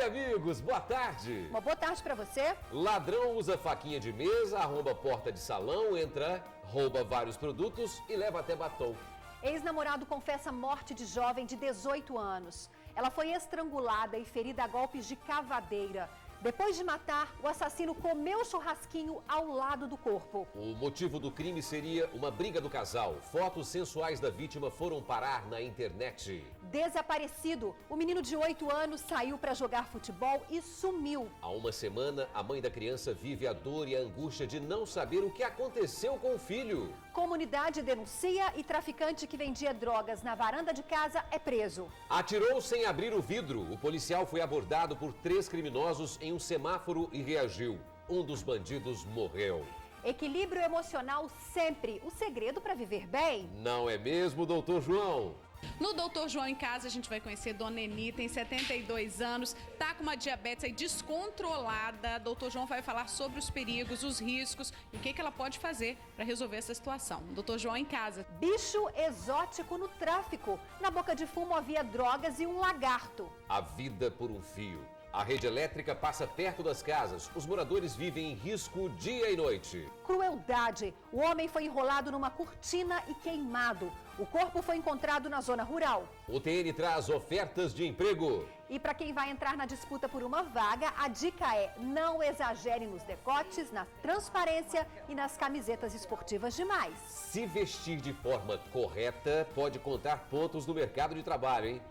Oi, amigos, boa tarde. Uma boa tarde pra você. Ladrão usa faquinha de mesa, arromba porta de salão, entra, rouba vários produtos e leva até batom. Ex-namorado confessa morte de jovem de 18 anos. Ela foi estrangulada e ferida a golpes de cavadeira. Depois de matar, o assassino comeu o churrasquinho ao lado do corpo. O motivo do crime seria uma briga do casal. Fotos sensuais da vítima foram parar na internet. Desaparecido, o menino de 8 anos saiu para jogar futebol e sumiu. Há uma semana, a mãe da criança vive a dor e a angústia de não saber o que aconteceu com o filho. Comunidade denuncia e traficante que vendia drogas na varanda de casa é preso. Atirou sem abrir o vidro. O policial foi abordado por 3 criminosos em um semáforo e reagiu. Um dos bandidos morreu. Equilíbrio emocional sempre. O segredo para viver bem? Não é mesmo, doutor João? No Doutor João em Casa, a gente vai conhecer Dona Eni, tem 72 anos, tá com uma diabetes aí descontrolada. Doutor João vai falar sobre os perigos, os riscos e o que ela pode fazer para resolver essa situação. Doutor João em Casa. Bicho exótico no tráfico. Na boca de fumo havia drogas e um lagarto. A vida por um fio. A rede elétrica passa perto das casas. Os moradores vivem em risco dia e noite. Crueldade. O homem foi enrolado numa cortina e queimado. O corpo foi encontrado na zona rural. O TN traz ofertas de emprego. E para quem vai entrar na disputa por uma vaga, a dica é: não exagere nos decotes, na transparência e nas camisetas esportivas demais. Se vestir de forma correta, pode contar pontos no mercado de trabalho, hein?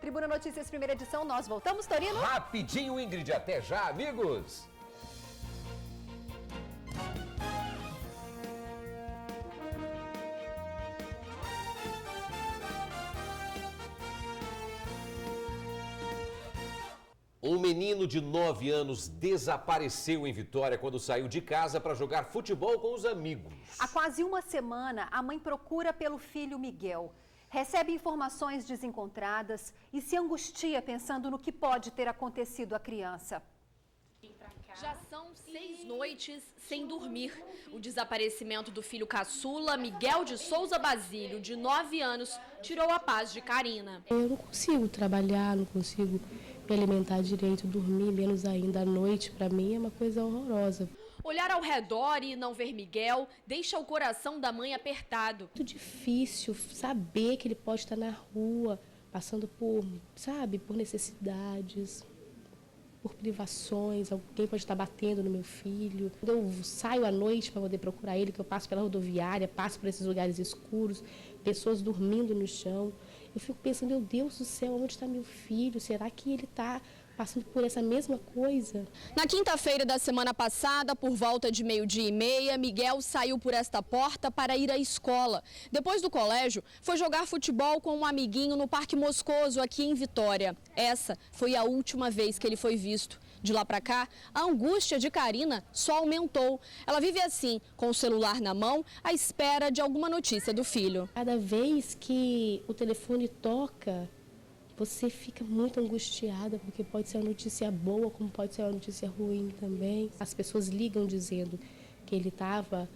Tribuna Notícias, primeira edição, nós voltamos, Torino? Rapidinho, Ingrid, até já, amigos! Um menino de 9 anos desapareceu em Vitória quando saiu de casa para jogar futebol com os amigos. Há quase uma semana, a mãe procura pelo filho Miguel. Recebe informações desencontradas e se angustia pensando no que pode ter acontecido à criança. Já são 6 noites sem dormir. O desaparecimento do filho caçula, Miguel de Souza Basílio, de 9 anos, tirou a paz de Karina. Eu não consigo trabalhar, não consigo me alimentar direito, dormir, menos ainda à noite, para mim é uma coisa horrorosa. Olhar ao redor e não ver Miguel deixa o coração da mãe apertado. Muito difícil saber que ele pode estar na rua, passando por, por necessidades, por privações, alguém pode estar batendo no meu filho. Quando eu saio à noite para poder procurar ele, que eu passo pela rodoviária, passo por esses lugares escuros, pessoas dormindo no chão, eu fico pensando, meu Deus do céu, onde está meu filho? Será que ele está passando por essa mesma coisa? Na quinta-feira da semana passada, por volta de 12:30, Miguel saiu por esta porta para ir à escola. Depois do colégio, foi jogar futebol com um amiguinho no Parque Moscoso, aqui em Vitória. Essa foi a última vez que ele foi visto. De lá para cá, a angústia de Karina só aumentou. Ela vive assim, com o celular na mão, à espera de alguma notícia do filho. Cada vez que o telefone toca, você fica muito angustiada, porque pode ser uma notícia boa, como pode ser uma notícia ruim também. As pessoas ligam dizendo que ele estava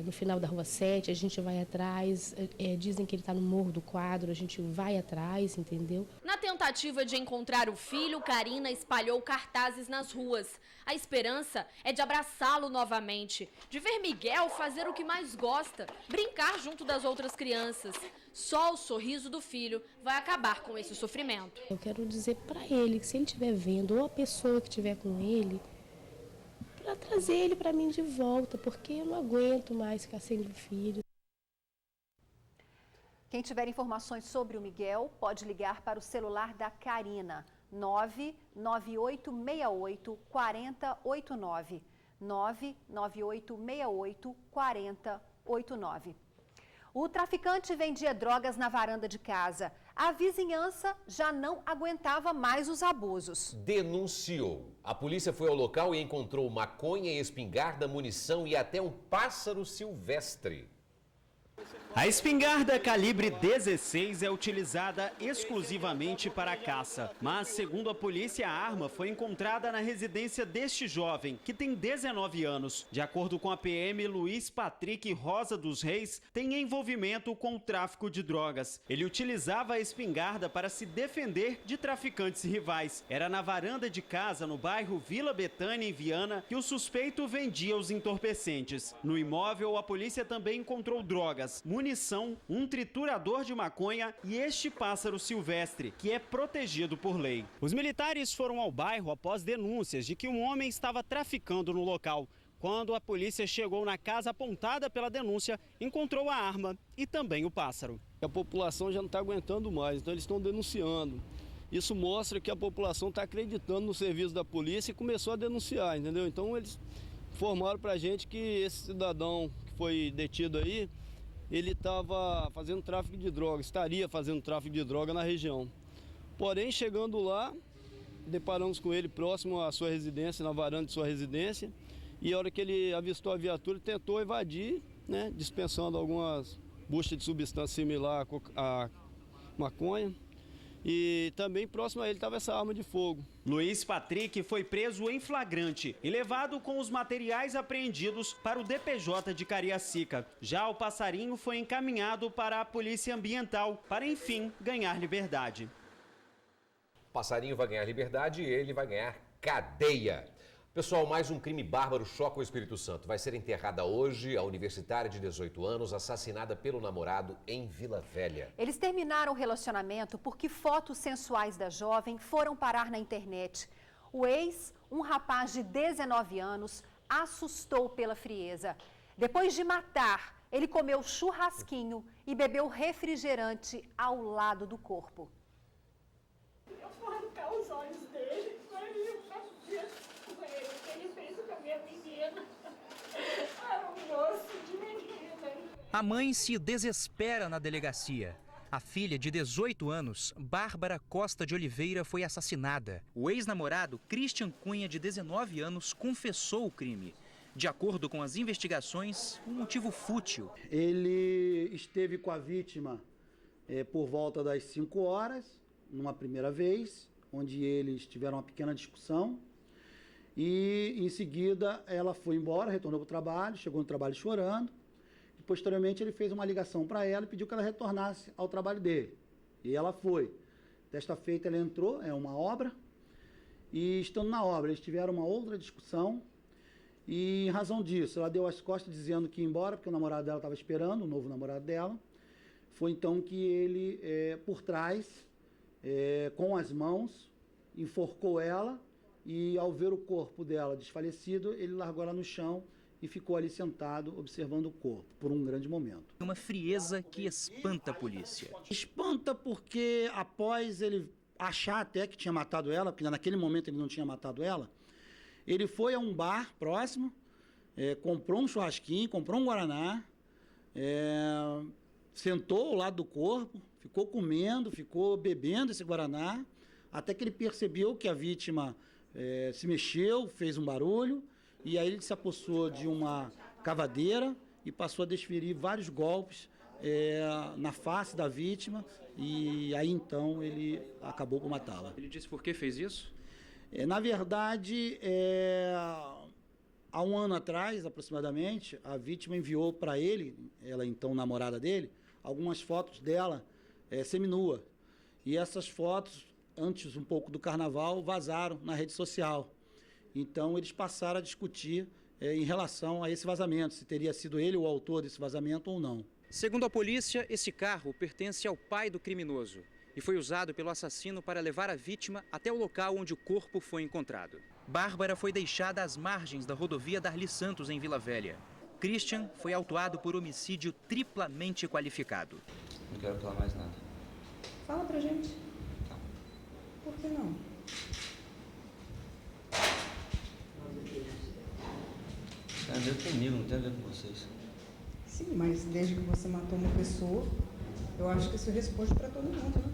no final da Rua 7, a gente vai atrás, dizem que ele está no Morro do Quadro, a gente vai atrás, entendeu? Na tentativa de encontrar o filho, Karina espalhou cartazes nas ruas. A esperança é de abraçá-lo novamente, de ver Miguel fazer o que mais gosta, brincar junto das outras crianças. Só o sorriso do filho vai acabar com esse sofrimento. Eu quero dizer para ele que se ele estiver vendo, ou a pessoa que estiver com ele, para trazer ele para mim de volta, porque eu não aguento mais ficar sem meu filho. Quem tiver informações sobre o Miguel pode ligar para o celular da Karina, 99868 4089. 99868 4089. O traficante vendia drogas na varanda de casa. A vizinhança já não aguentava mais os abusos. Denunciou. A polícia foi ao local e encontrou maconha, espingarda, munição e até um pássaro silvestre. A espingarda calibre 16 é utilizada exclusivamente para a caça. Mas, segundo a polícia, a arma foi encontrada na residência deste jovem, que tem 19 anos. De acordo com a PM, Luiz Patrick Rosa dos Reis tem envolvimento com o tráfico de drogas. Ele utilizava a espingarda para se defender de traficantes rivais. Era na varanda de casa, no bairro Vila Betânia, em Viana, que o suspeito vendia os entorpecentes. No imóvel, a polícia também encontrou drogas, munição, um triturador de maconha e este pássaro silvestre, que é protegido por lei. Os militares foram ao bairro após denúncias de que um homem estava traficando no local. Quando a polícia chegou na casa apontada pela denúncia, encontrou a arma e também o pássaro. A população já não está aguentando mais, então eles estão denunciando. Isso mostra que a população está acreditando no serviço da polícia e começou a denunciar, entendeu? Então eles informaram para a gente que esse cidadão que foi detido aí, ele estava fazendo tráfico de droga, estaria fazendo tráfico de droga na região. Porém, chegando lá, deparamos com ele próximo à sua residência, na varanda de sua residência, e a hora que ele avistou a viatura, tentou evadir, né, dispensando algumas buchas de substância similar à maconha. E também próximo a ele estava essa arma de fogo. Luiz Patrick foi preso em flagrante e levado com os materiais apreendidos para o DPJ de Cariacica. Já o passarinho foi encaminhado para a Polícia Ambiental para, enfim, ganhar liberdade. O passarinho vai ganhar liberdade e ele vai ganhar cadeia. Pessoal, mais um crime bárbaro choca o Espírito Santo. Vai ser enterrada hoje a universitária de 18 anos, assassinada pelo namorado em Vila Velha. Eles terminaram o relacionamento porque fotos sensuais da jovem foram parar na internet. O ex, um rapaz de 19 anos, assustou pela frieza. Depois de matar, ele comeu churrasquinho e bebeu refrigerante ao lado do corpo. Eu vou arrancar os olhos dele, eu faço isso com ele, que ele fez com a minha menina. Era um moço de menina. A mãe se desespera na delegacia. A filha de 18 anos, Bárbara Costa de Oliveira, foi assassinada. O ex-namorado, Christian Cunha, de 19 anos, confessou o crime. De acordo com as investigações, um motivo fútil. Ele esteve com a vítima por volta das 5 horas, numa primeira vez, onde eles tiveram uma pequena discussão. E, em seguida, ela foi embora, retornou para o trabalho, chegou no trabalho chorando. E, posteriormente, ele fez uma ligação para ela e pediu que ela retornasse ao trabalho dele. E ela foi. Desta feita, ela entrou, é uma obra. E, estando na obra, eles tiveram uma outra discussão. E, em razão disso, ela deu as costas dizendo que ia embora, porque o namorado dela estava esperando, o novo namorado dela. Foi então que ele, por trás, com as mãos, enforcou ela. E, ao ver o corpo dela desfalecido, ele largou ela no chão e ficou ali sentado, observando o corpo, por um grande momento. Uma frieza que espanta a polícia. Espanta porque, após ele achar até que tinha matado ela, porque naquele momento ele não tinha matado ela, ele foi a um bar próximo, comprou um churrasquinho, comprou um guaraná, sentou ao lado do corpo, ficou comendo, ficou bebendo esse guaraná, até que ele percebeu que a vítima se mexeu, fez um barulho, e aí ele se apossou de uma cavadeira e passou a desferir vários golpes na face da vítima, e aí então ele acabou por matá-la. Ele disse por que fez isso? Na verdade, há um ano atrás, aproximadamente, a vítima enviou para ele, ela então namorada dele, algumas fotos dela seminua. E essas fotos, antes um pouco do carnaval, vazaram na rede social. Então, eles passaram a discutir em relação a esse vazamento, se teria sido ele o autor desse vazamento ou não. Segundo a polícia, esse carro pertence ao pai do criminoso e foi usado pelo assassino para levar a vítima até o local onde o corpo foi encontrado. Bárbara foi deixada às margens da rodovia Darli Santos, em Vila Velha. Christian foi autuado por homicídio triplamente qualificado. Não quero falar mais nada. Fala pra gente. Por que não? Tem a ver comigo, não tem a ver com vocês. Sim, mas desde que você matou uma pessoa, eu acho que isso responde pra todo mundo, né?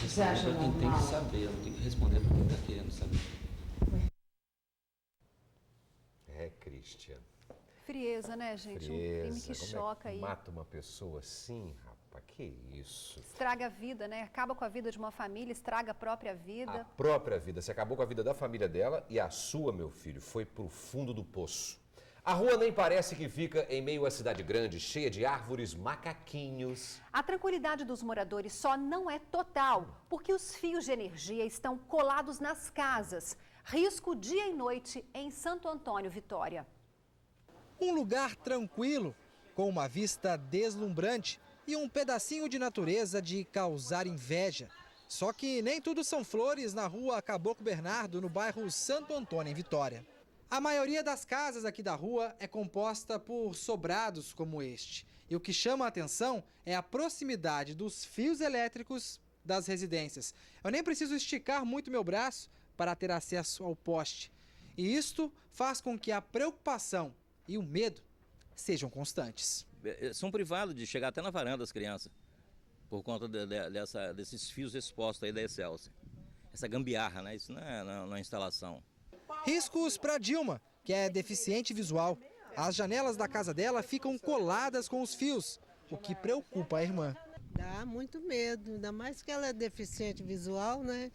Você acha pra quem tem que saber, eu não tenho que responder pra quem tá querendo saber. Christian. Frieza, né, gente? Frieza. Um crime que Como choca é que aí. mata uma pessoa assim, rapaz? Que isso? Estraga a vida, né? Acaba com a vida de uma família, estraga a própria vida. A própria vida. Você acabou com a vida da família dela e a sua, meu filho, foi pro fundo do poço. A rua nem parece que fica em meio à cidade grande, cheia de árvores, macaquinhos. A tranquilidade dos moradores só não é total, porque os fios de energia estão colados nas casas. Risco dia e noite em Santo Antônio, Vitória. Um lugar tranquilo, com uma vista deslumbrante e um pedacinho de natureza de causar inveja. Só que nem tudo são flores na rua Caboclo Bernardo, no bairro Santo Antônio, em Vitória. A maioria das casas aqui da rua é composta por sobrados como este. E o que chama a atenção é a proximidade dos fios elétricos das residências. Eu nem preciso esticar muito meu braço para ter acesso ao poste. E isto faz com que a preocupação e o medo sejam constantes. São privados de chegar até na varanda das crianças, por conta desses fios expostos aí da Excelsior. Essa gambiarra, né? Isso não é na instalação. Riscos para Dilma, que é deficiente visual. As janelas da casa dela ficam coladas com os fios, o que preocupa a irmã. Dá muito medo, ainda mais que ela é deficiente visual, né?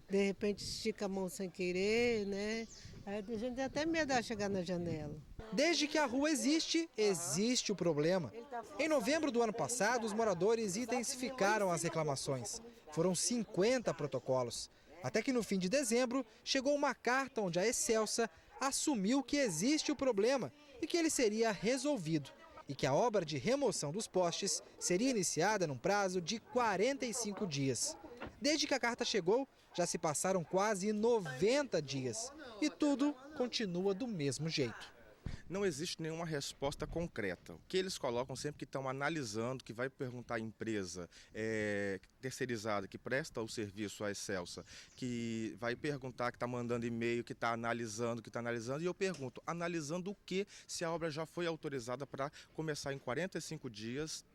De repente estica a mão sem querer, né? Aí a gente tem até medo de chegar na janela. Desde que a rua existe o problema. Em novembro do ano passado, os moradores intensificaram as reclamações. Foram 50 protocolos. Até que no fim de dezembro, chegou uma carta onde a Excelsa assumiu que existe o problema e que ele seria resolvido. E que a obra de remoção dos postes seria iniciada num prazo de 45 dias. Desde que a carta chegou, já se passaram quase 90 dias. E tudo continua do mesmo jeito. Não existe nenhuma resposta concreta. O que eles colocam sempre que estão analisando, que vai perguntar à empresa terceirizada que presta o serviço à Excelsa, que vai perguntar, que está mandando e-mail, que está analisando, e eu pergunto, analisando o que, se a obra já foi autorizada para começar em 45 dias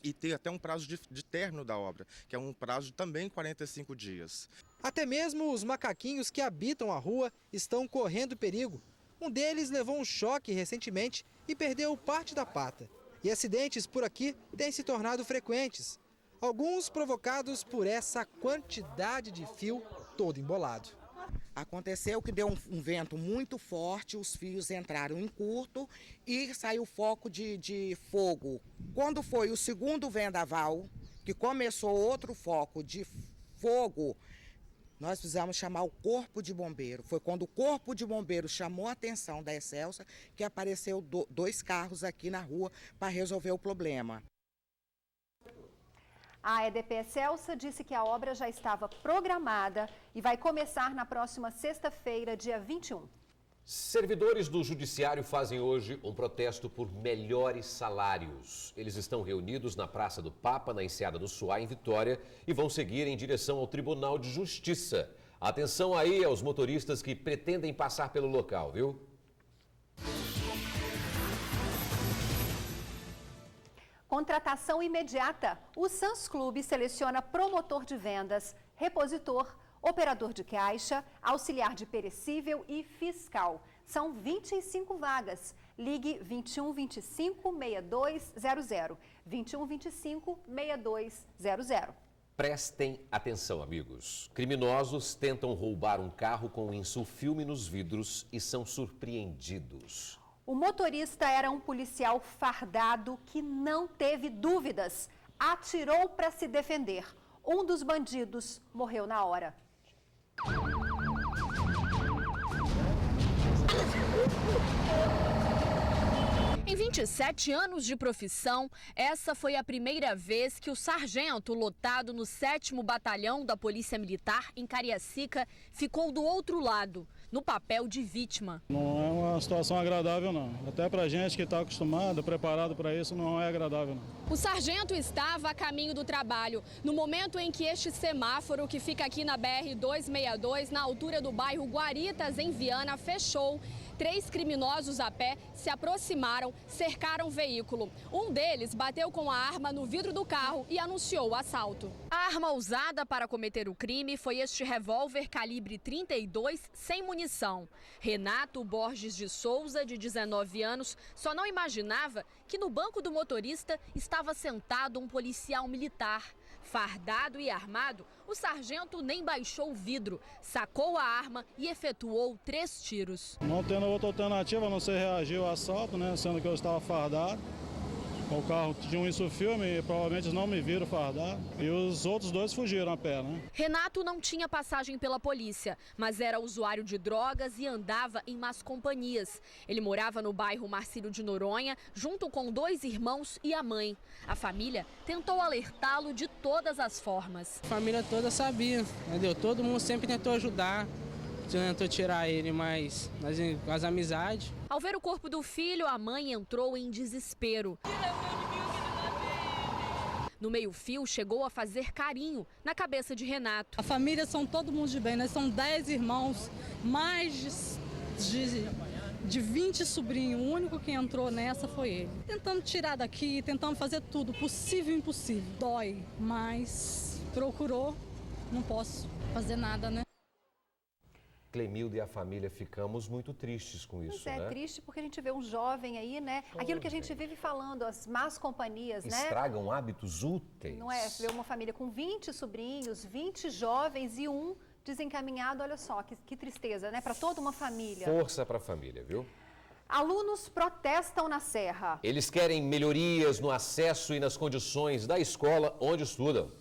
e ter até um prazo de término da obra, que é um prazo de também 45 dias. Até mesmo os macaquinhos que habitam a rua estão correndo perigo. Um deles levou um choque recentemente e perdeu parte da pata. E acidentes por aqui têm se tornado frequentes. Alguns provocados por essa quantidade de fio todo embolado. Aconteceu que deu um vento muito forte, os fios entraram em curto e saiu foco de fogo. Quando foi o segundo vendaval, que começou outro foco de fogo, nós precisamos chamar o Corpo de Bombeiro. Foi quando o Corpo de Bombeiro chamou a atenção da Excelsa que apareceu 2 carros aqui na rua para resolver o problema. A EDP Excelsa disse que a obra já estava programada e vai começar na próxima sexta-feira, dia 21. Servidores do Judiciário fazem hoje um protesto por melhores salários. Eles estão reunidos na Praça do Papa, na Enseada do Suá, em Vitória, e vão seguir em direção ao Tribunal de Justiça. Atenção aí aos motoristas que pretendem passar pelo local, viu? Contratação imediata. O Sans Clube seleciona promotor de vendas, repositor, operador de caixa, auxiliar de perecível e fiscal. São 25 vagas. Ligue 21 25 6200. 21 25 6200. Prestem atenção, amigos. Criminosos tentam roubar um carro com insulfilme nos vidros e são surpreendidos. O motorista era um policial fardado que não teve dúvidas. Atirou para se defender. Um dos bandidos morreu na hora. Em 27 anos de profissão, essa foi a primeira vez que o sargento, lotado no 7º Batalhão da Polícia Militar, em Cariacica, ficou do outro lado, no papel de vítima. Não é uma situação agradável, não. Até pra gente que está acostumado, preparado para isso, não é agradável, não. O sargento estava a caminho do trabalho, no momento em que este semáforo, que fica aqui na BR-262, na altura do bairro Guaritas, em Viana, fechou. 3 criminosos a pé se aproximaram, cercaram o veículo. Um deles bateu com a arma no vidro do carro e anunciou o assalto. A arma usada para cometer o crime foi este revólver calibre 32 sem munição. Renato Borges de Souza, de 19 anos, só não imaginava que no banco do motorista estava sentado um policial militar. Fardado e armado, o sargento nem baixou o vidro, sacou a arma e efetuou 3 tiros. Não tendo outra alternativa, a não ser reagir ao assalto, né? Sendo que eu estava fardado. O carro tinha isso filme e provavelmente não me viram fardado. E os outros 2 fugiram a pé, né? Renato não tinha passagem pela polícia, mas era usuário de drogas e andava em más companhias. Ele morava no bairro Marcílio de Noronha, junto com 2 irmãos e a mãe. A família tentou alertá-lo de todas as formas. A família toda sabia, entendeu? Todo mundo sempre tentou ajudar. Tentou tirar ele, mas as amizades. Ao ver o corpo do filho, a mãe entrou em desespero. No meio-fio, chegou a fazer carinho na cabeça de Renato. A família são todo mundo de bem, nós somos 10 irmãos, mais de 20 sobrinhos. O único que entrou nessa foi ele. Tentando tirar daqui, tentando fazer tudo, possível e impossível. Dói, mas procurou, não posso fazer nada, né? Clemilda e a família ficamos muito tristes com isso, né? É triste porque a gente vê um jovem aí, né? Aquilo que a gente vive falando, as más companhias, né? Estragam hábitos úteis. Não é? Ver uma família com 20 sobrinhos, 20 jovens e um desencaminhado, olha só, que tristeza, né? Para toda uma família. Força para a família, viu? Alunos protestam na Serra. Eles querem melhorias no acesso e nas condições da escola onde estudam.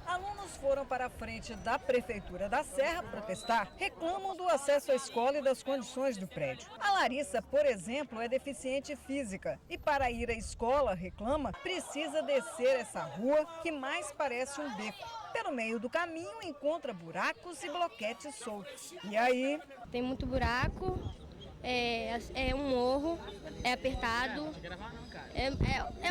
Alunos foram para a frente da Prefeitura da Serra protestar, reclamam do acesso à escola e das condições do prédio. A Larissa, por exemplo, é deficiente física e para ir à escola, reclama, precisa descer essa rua que mais parece um beco. Pelo meio do caminho encontra buracos e bloquetes soltos. E aí? Tem muito buraco, é um morro, é apertado. É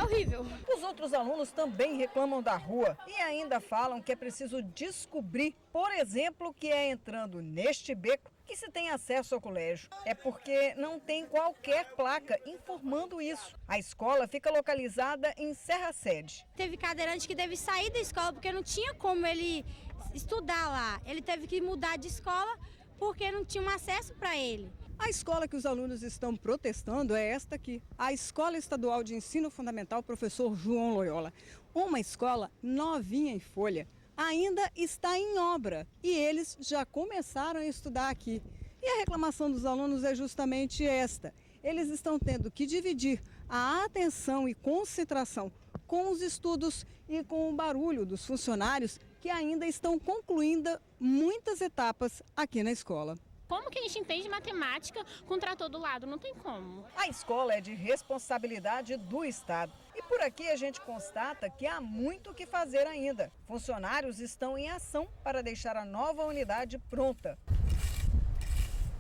horrível. Os outros alunos também reclamam da rua e ainda falam que é preciso descobrir, por exemplo, que é entrando neste beco que se tem acesso ao colégio. É porque não tem qualquer placa informando isso. A escola fica localizada em Serra Sede. Teve cadeirante que teve sair da escola porque não tinha como ele estudar lá. Ele teve que mudar de escola porque não tinha um acesso para ele. A escola que os alunos estão protestando é esta aqui, a Escola Estadual de Ensino Fundamental Professor João Loyola. Uma escola novinha em folha, ainda está em obra e eles já começaram a estudar aqui. E a reclamação dos alunos é justamente esta. Eles estão tendo que dividir a atenção e concentração com os estudos e com o barulho dos funcionários que ainda estão concluindo muitas etapas aqui na escola. Como que a gente entende matemática com o trator do lado? Não tem como. A escola é de responsabilidade do Estado. E por aqui a gente constata que há muito o que fazer ainda. Funcionários estão em ação para deixar a nova unidade pronta.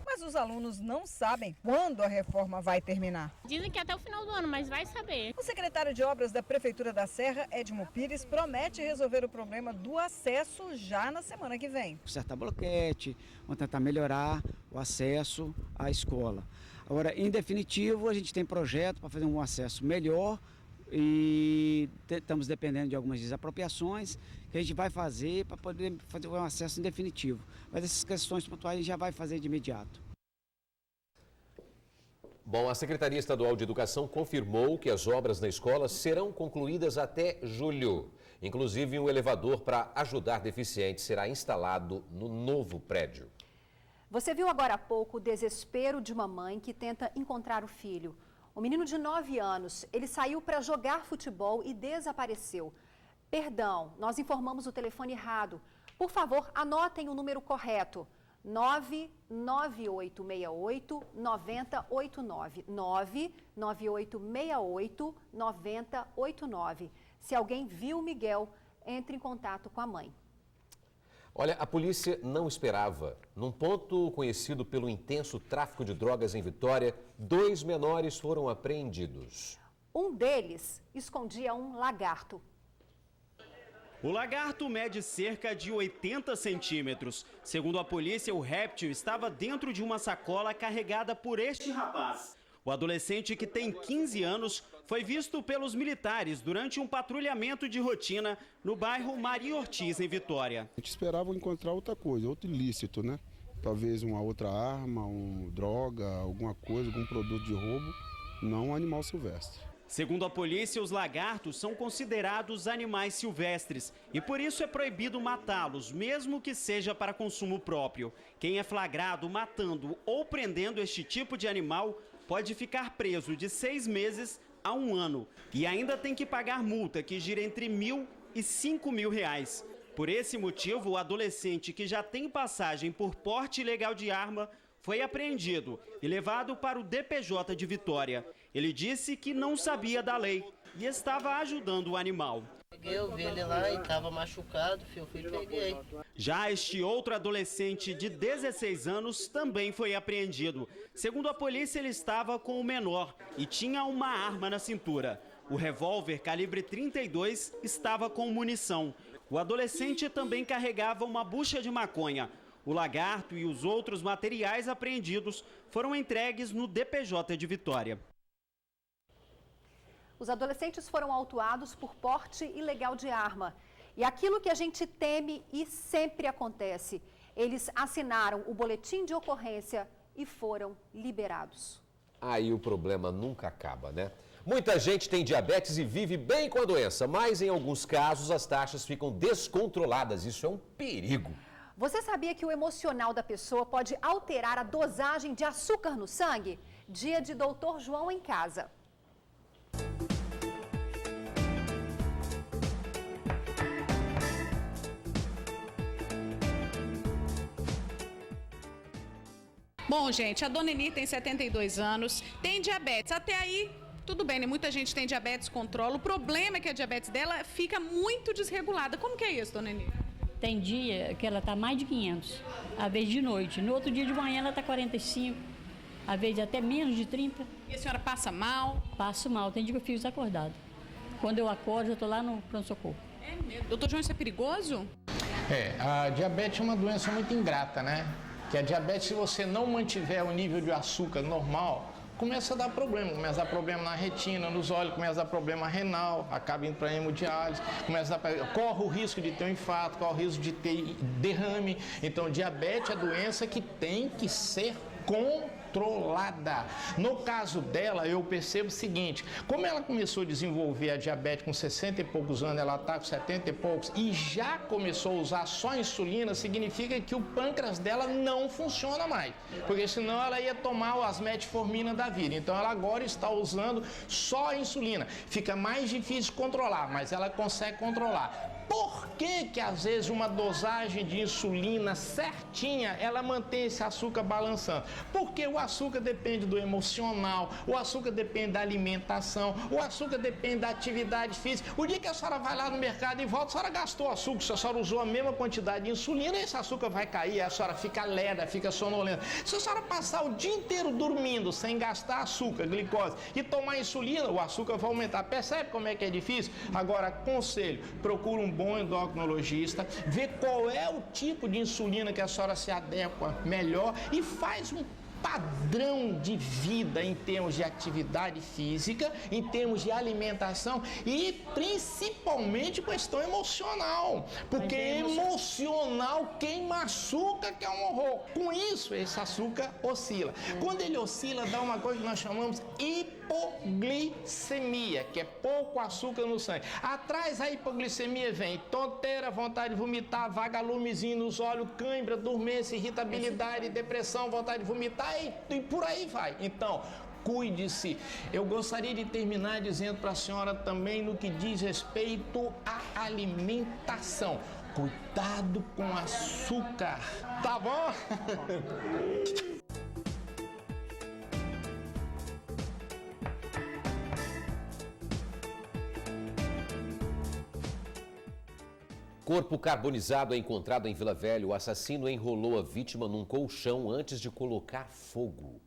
Mas os alunos não sabem quando a reforma vai terminar. Dizem que até o final do ano, mas vai saber. O secretário de Obras da Prefeitura da Serra, Edmo Pires, promete resolver o problema do acesso já na semana que vem. Consertar bloquete, vamos tentar melhorar o acesso à escola. Agora, em definitivo, a gente tem projeto para fazer um acesso melhor e estamos dependendo de algumas desapropriações que a gente vai fazer para poder fazer um acesso em definitivo. Mas essas questões pontuais a gente já vai fazer de imediato. Bom, a Secretaria Estadual de Educação confirmou que as obras na escola serão concluídas até julho. Inclusive, um elevador para ajudar deficientes será instalado no novo prédio. Você viu agora há pouco o desespero de uma mãe que tenta encontrar o filho. O menino de 9 anos, ele saiu para jogar futebol e desapareceu. Perdão, nós informamos o telefone errado. Por favor, anotem o número correto. 99868-9089. 99868-9089. Se alguém viu o Miguel, entre em contato com a mãe. Olha, a polícia não esperava. Num ponto conhecido pelo intenso tráfico de drogas em Vitória, 2 menores foram apreendidos. Um deles escondia um lagarto. O lagarto mede cerca de 80 centímetros. Segundo a polícia, o réptil estava dentro de uma sacola carregada por este rapaz. O adolescente, que tem 15 anos, foi visto pelos militares durante um patrulhamento de rotina no bairro Maria Ortiz, em Vitória. A gente esperava encontrar outra coisa, outro ilícito, né? Talvez uma outra arma, droga, alguma coisa, algum produto de roubo, não um animal silvestre. Segundo a polícia, os lagartos são considerados animais silvestres e por isso é proibido matá-los, mesmo que seja para consumo próprio. Quem é flagrado matando ou prendendo este tipo de animal pode ficar preso de 6 meses a 1 ano e ainda tem que pagar multa que gira entre R$1.000 e R$5.000. Por esse motivo, o adolescente, que já tem passagem por porte ilegal de arma, foi apreendido e levado para o DPJ de Vitória. Ele disse que não sabia da lei e estava ajudando o animal. Eu vi ele lá e estava machucado, eu fui e peguei. Já este outro adolescente de 16 anos também foi apreendido. Segundo a polícia, ele estava com o menor e tinha uma arma na cintura. O revólver calibre 32 estava com munição. O adolescente também carregava uma bucha de maconha. O lagarto e os outros materiais apreendidos foram entregues no DPJ de Vitória. Os adolescentes foram autuados por porte ilegal de arma. E aquilo que a gente teme e sempre acontece, eles assinaram o boletim de ocorrência e foram liberados. Aí o problema nunca acaba, né? Muita gente tem diabetes e vive bem com a doença, mas em alguns casos as taxas ficam descontroladas. Isso é um perigo. Você sabia que o emocional da pessoa pode alterar a dosagem de açúcar no sangue? Dia de Doutor João em casa. Bom, gente, a dona Eni tem 72 anos, tem diabetes. Até aí, tudo bem, né? Muita gente tem diabetes, controla. O problema é que a diabetes dela fica muito desregulada. Como que é isso, dona Eni? Tem dia que ela está mais de 500, às vezes de noite. No outro dia de manhã ela está 45, às vezes até menos de 30. E a senhora passa mal? Passo mal, tem dia que eu fico desacordado. Quando eu acordo, eu estou lá no pronto-socorro. É mesmo? Doutor João, isso é perigoso? A diabetes é uma doença muito ingrata, né? Que a diabetes, se você não mantiver o nível de açúcar normal, começa a dar problema na retina, nos olhos, começa a dar problema renal, acaba indo para hemodiálise, corre o risco de ter um infarto, corre o risco de ter derrame. Então, diabetes é doença que tem que ser controlada. No caso dela, eu percebo o seguinte, como ela começou a desenvolver a diabetes com 60 e poucos anos, ela está com 70 e poucos, e já começou a usar só insulina, significa que o pâncreas dela não funciona mais, porque senão ela ia tomar as metformina da vida. Então ela agora está usando só insulina. Fica mais difícil controlar, mas ela consegue controlar. Por que às vezes uma dosagem de insulina certinha, ela mantém esse açúcar balançando? Porque o açúcar depende do emocional, o açúcar depende da alimentação, o açúcar depende da atividade física. O dia que a senhora vai lá no mercado e volta, a senhora gastou açúcar, se a senhora usou a mesma quantidade de insulina, esse açúcar vai cair, a senhora fica lerda, fica sonolenta. Se a senhora passar o dia inteiro dormindo sem gastar açúcar, glicose, e tomar insulina, o açúcar vai aumentar. Percebe como é que é difícil? Agora, conselho, procura um bom endocrinologista, vê qual é o tipo de insulina que a senhora se adequa melhor e faz um padrão de vida em termos de atividade física, em termos de alimentação e principalmente questão emocional, porque emocional queima açúcar, que é um horror. Com isso, esse açúcar oscila. Quando ele oscila, dá uma coisa que nós chamamos hipoglicemia, que é pouco açúcar no sangue. Atrás da hipoglicemia vem tonteira, vontade de vomitar, vagalumezinho nos olhos, cãibra, dormência, irritabilidade, depressão, vontade de vomitar e por aí vai. Então, cuide-se. Eu gostaria de terminar dizendo para a senhora também no que diz respeito à alimentação. Cuidado com açúcar, tá bom? Corpo carbonizado é encontrado em Vila Velha. O assassino enrolou a vítima num colchão antes de colocar fogo.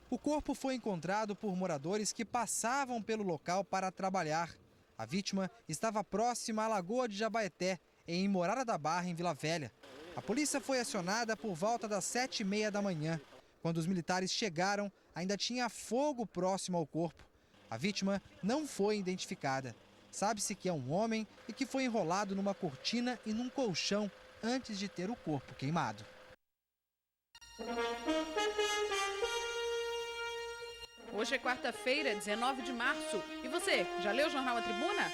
O corpo foi encontrado por moradores que passavam pelo local para trabalhar. A vítima estava próxima à Lagoa de Jabaeté, em Morada da Barra, em Vila Velha. A polícia foi acionada por volta das 7h30 da manhã. Quando os militares chegaram, ainda tinha fogo próximo ao corpo. A vítima não foi identificada. Sabe-se que é um homem e que foi enrolado numa cortina e num colchão antes de ter o corpo queimado. Hoje é quarta-feira, 19 de março. E você, já leu o jornal A Tribuna?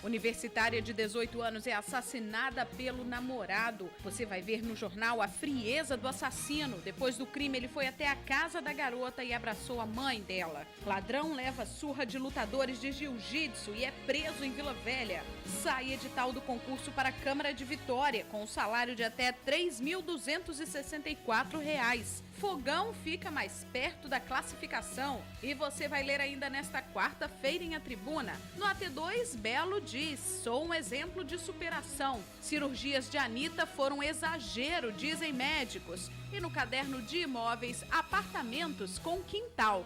Universitária de 18 anos é assassinada pelo namorado. Você vai ver no jornal a frieza do assassino. Depois do crime, ele foi até a casa da garota e abraçou a mãe dela. Ladrão leva surra de lutadores de jiu-jitsu e é preso em Vila Velha. Sai edital do concurso para a Câmara de Vitória, com um salário de até R$ 3.264. Fogão fica mais perto da classificação. E você vai ler ainda nesta quarta-feira em A Tribuna. No AT2, Belo diz: sou um exemplo de superação. Cirurgias de Anitta foram exagero, dizem médicos. E no caderno de imóveis, apartamentos com quintal.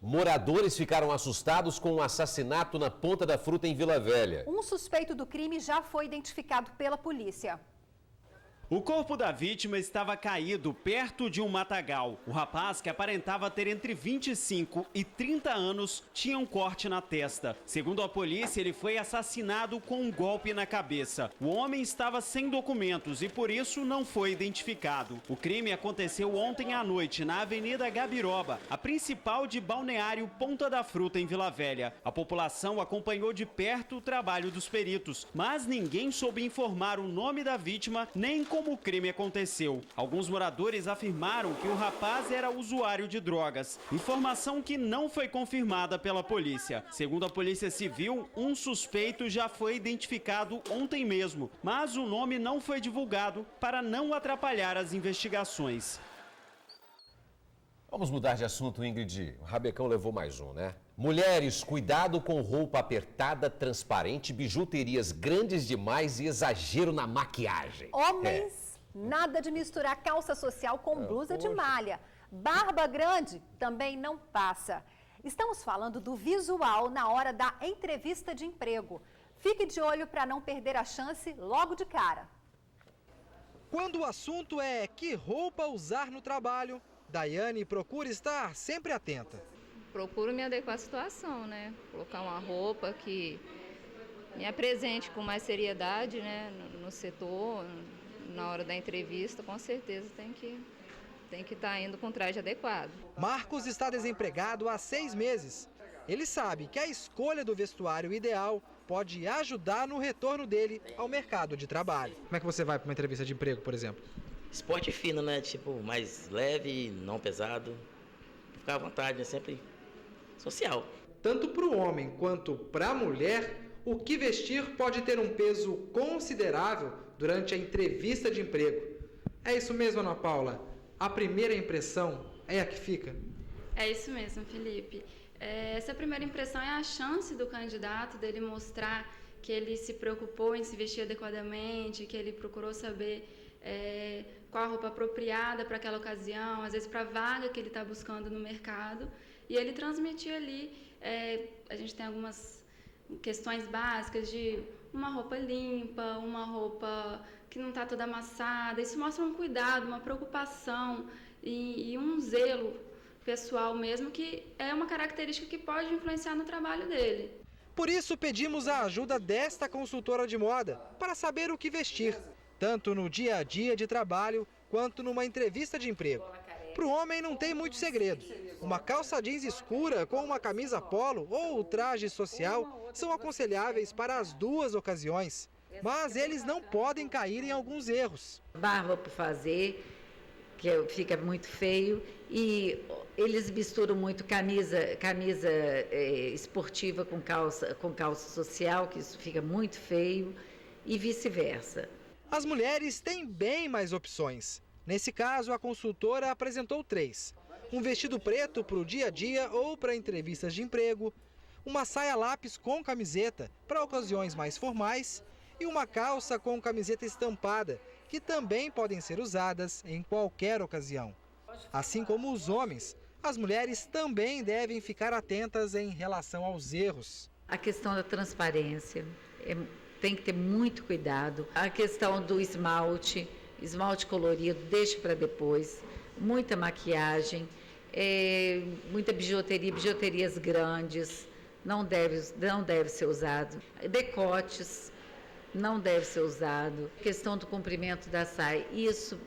Moradores ficaram assustados com um assassinato na Ponta da Fruta, em Vila Velha. Um suspeito do crime já foi identificado pela polícia. O corpo da vítima estava caído perto de um matagal. O rapaz, que aparentava ter entre 25 e 30 anos, tinha um corte na testa. Segundo a polícia, ele foi assassinado com um golpe na cabeça. O homem estava sem documentos e, por isso, não foi identificado. O crime aconteceu ontem à noite na Avenida Gabiroba, a principal de Balneário Ponta da Fruta, em Vila Velha. A população acompanhou de perto o trabalho dos peritos, mas ninguém soube informar o nome da vítima nem como o crime aconteceu. Alguns moradores afirmaram que o rapaz era usuário de drogas, informação que não foi confirmada pela polícia. Segundo a Polícia Civil, um suspeito já foi identificado ontem mesmo, mas o nome não foi divulgado para não atrapalhar as investigações. Vamos mudar de assunto, Ingrid. O Rabecão levou mais um, né? Mulheres, cuidado com roupa apertada, transparente, bijuterias grandes demais e exagero na maquiagem. Homens, nada de misturar calça social com blusa de malha. Barba grande também não passa. Estamos falando do visual na hora da entrevista de emprego. Fique de olho para não perder a chance logo de cara. Quando o assunto é que roupa usar no trabalho, Daiane procura estar sempre atenta. Procuro me adequar à situação, né? Colocar uma roupa que me apresente com mais seriedade, né? No setor, na hora da entrevista, com certeza tem que estar indo com traje adequado. Marcos está desempregado há 6 meses. Ele sabe que a escolha do vestuário ideal pode ajudar no retorno dele ao mercado de trabalho. Como é que você vai para uma entrevista de emprego, por exemplo? Esporte fino, né? Tipo, mais leve, não pesado. Ficar à vontade, né? Sempre social. Tanto para o homem quanto para a mulher, o que vestir pode ter um peso considerável durante a entrevista de emprego. É isso mesmo, Ana Paula? A primeira impressão é a que fica? É isso mesmo, Felipe. Essa primeira impressão é a chance do candidato dele mostrar que ele se preocupou em se vestir adequadamente, que ele procurou saber qual a roupa apropriada para aquela ocasião, às vezes para a vaga que ele está buscando no mercado. E ele transmitir ali, a gente tem algumas questões básicas de uma roupa limpa, uma roupa que não está toda amassada. Isso mostra um cuidado, uma preocupação e um zelo pessoal mesmo, que é uma característica que pode influenciar no trabalho dele. Por isso pedimos a ajuda desta consultora de moda para saber o que vestir, tanto no dia a dia de trabalho quanto numa entrevista de emprego. Para o homem não tem muito segredo. Uma calça jeans escura com uma camisa polo ou o traje social são aconselháveis para as duas ocasiões. Mas eles não podem cair em alguns erros. Barba por fazer, que fica muito feio, e eles misturam muito camisa esportiva com calça social, que isso fica muito feio, e vice-versa. As mulheres têm bem mais opções. Nesse caso, a consultora apresentou 3. Um vestido preto para o dia a dia ou para entrevistas de emprego, uma saia lápis com camiseta para ocasiões mais formais e uma calça com camiseta estampada, que também podem ser usadas em qualquer ocasião. Assim como os homens, As mulheres também devem ficar atentas em relação aos erros. A questão da transparência, tem que ter muito cuidado. A questão do esmalte colorido, deixe para depois. Muita maquiagem, muita bijuterias grandes, não deve ser usado. Decotes, não deve ser usado. A questão do comprimento da saia, isso,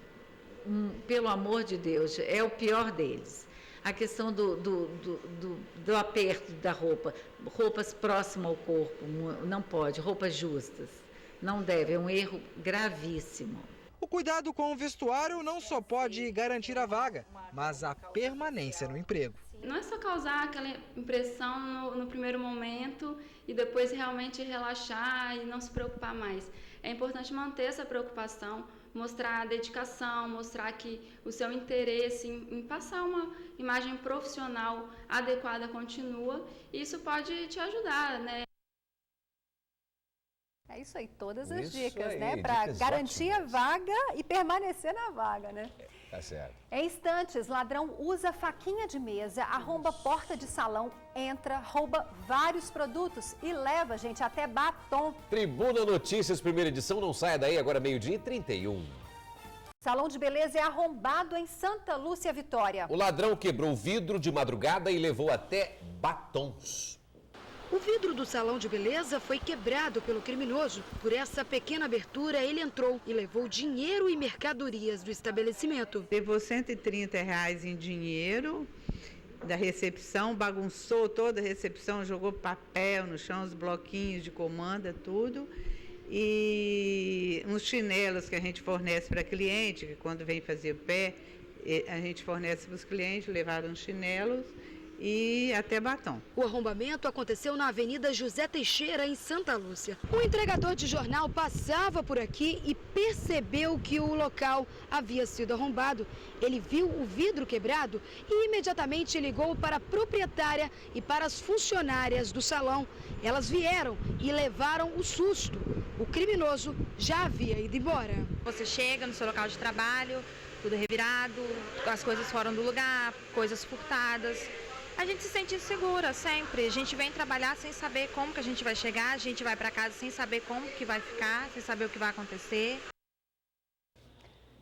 pelo amor de Deus, é o pior deles. A questão do aperto da roupa, roupas próximas ao corpo, não pode, roupas justas, não deve, é um erro gravíssimo. O cuidado com o vestuário não só pode garantir a vaga, mas a permanência no emprego. Não é só causar aquela impressão no primeiro momento e depois realmente relaxar e não se preocupar mais. É importante manter essa preocupação, mostrar a dedicação, mostrar que o seu interesse em passar uma imagem profissional adequada continua, e isso pode te ajudar, né? É isso aí, todas as Isso dicas, aí, né? Para dicas garantir a ótimas. vaga e permanecer na vaga, né? Tá certo. Em instantes, ladrão usa faquinha de mesa, arromba porta de salão, entra, rouba vários produtos e leva, gente, até batom. Tribuna Notícias, primeira edição, não saia daí, agora 12h31. Salão de beleza é arrombado em Santa Lúcia, Vitória. O ladrão quebrou o vidro de madrugada e levou até batons. O vidro do salão de beleza foi quebrado pelo criminoso. Por essa pequena abertura, ele entrou e levou dinheiro e mercadorias do estabelecimento. Levou R$130 em dinheiro da recepção, bagunçou toda a recepção, jogou papel no chão, os bloquinhos de comanda, tudo. E uns chinelos que a gente fornece para cliente, que quando vem fazer o pé, a gente fornece para os clientes, levaram os chinelos e até batom. O arrombamento aconteceu na Avenida José Teixeira, em Santa Lúcia. Um entregador de jornal passava por aqui e percebeu que o local havia sido arrombado. Ele viu o vidro quebrado e imediatamente ligou para a proprietária e para as funcionárias do salão. Elas vieram e levaram o susto. O criminoso já havia ido embora. Você chega no seu local de trabalho, tudo revirado, as coisas fora do lugar, coisas furtadas. A gente se sente insegura sempre. A gente vem trabalhar sem saber como que a gente vai chegar, a gente vai para casa sem saber como que vai ficar, sem saber o que vai acontecer.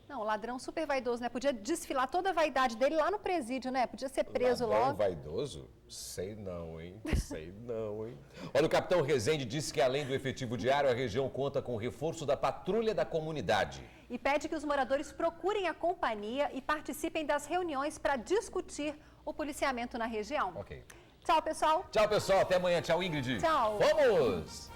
Não, o ladrão super vaidoso, né? Podia desfilar toda a vaidade dele lá no presídio, né? Podia ser preso Ladrão logo. vaidoso? Sei não, hein? Sei não, hein? Olha, o capitão Rezende disse que além do efetivo diário, a região conta com o reforço da patrulha da comunidade. E pede que os moradores procurem a companhia e participem das reuniões para discutir o policiamento na região. Ok. Tchau, pessoal. Tchau, pessoal. Até amanhã. Tchau, Ingrid. Tchau. Vamos!